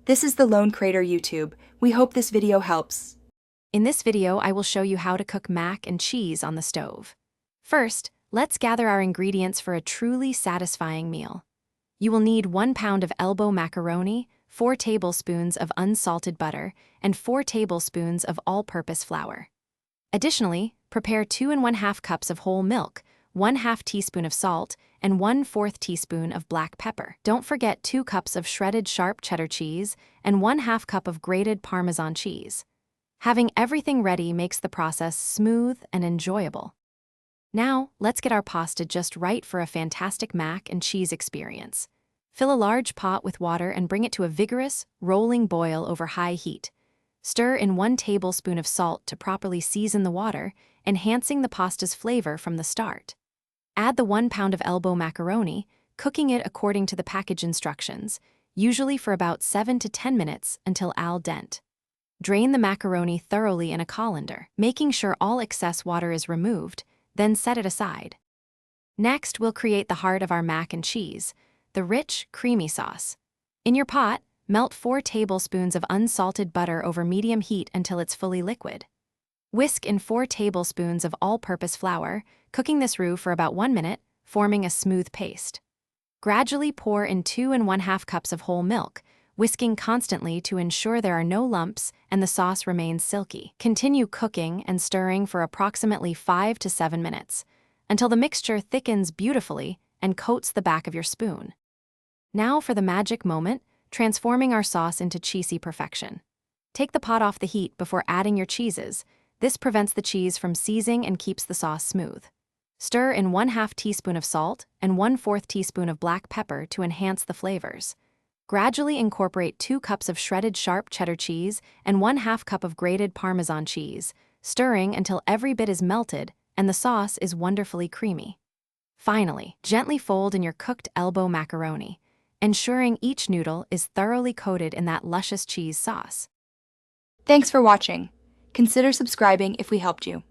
This is the Lone Crater YouTube. We hope this video helps. In this video, I will show you how to cook mac and cheese on the stove. First, let's gather our ingredients for a truly satisfying meal. You will need 1 pound of elbow macaroni, 4 tablespoons of unsalted butter, and 4 tablespoons of all-purpose flour. Additionally, prepare 2 1/2 cups of whole milk, 1/2 teaspoon of salt, and 1/4 teaspoon of black pepper. Don't forget 2 cups of shredded sharp cheddar cheese and 1/2 cup of grated Parmesan cheese. Having everything ready makes the process smooth and enjoyable. Now, let's get our pasta just right for a fantastic mac and cheese experience. Fill a large pot with water and bring it to a vigorous, rolling boil over high heat. Stir in 1 tablespoon of salt to properly season the water, enhancing the pasta's flavor from the start. Add the 1 pound of elbow macaroni, cooking it according to the package instructions, usually for about 7 to 10 minutes until al dente. Drain the macaroni thoroughly in a colander, making sure all excess water is removed, then set it aside. Next, we'll create the heart of our mac and cheese, the rich, creamy sauce. In your pot, melt 4 tablespoons of unsalted butter over medium heat until it's fully liquid. Whisk in 4 tablespoons of all-purpose flour, cooking this roux for about 1 minute, forming a smooth paste. Gradually pour in 2 1/2 cups of whole milk, whisking constantly to ensure there are no lumps and the sauce remains silky. Continue cooking and stirring for approximately 5 to 7 minutes, until the mixture thickens beautifully and coats the back of your spoon. Now for the magic moment, transforming our sauce into cheesy perfection. Take the pot off the heat before adding your cheeses. This prevents the cheese from seizing and keeps the sauce smooth. Stir in 1/2 teaspoon of salt and 1/4 teaspoon of black pepper to enhance the flavors. Gradually incorporate 2 cups of shredded sharp cheddar cheese and 1/2 cup of grated Parmesan cheese, stirring until every bit is melted and the sauce is wonderfully creamy. Finally, gently fold in your cooked elbow macaroni, ensuring each noodle is thoroughly coated in that luscious cheese sauce. Thanks for watching. Consider subscribing if we helped you.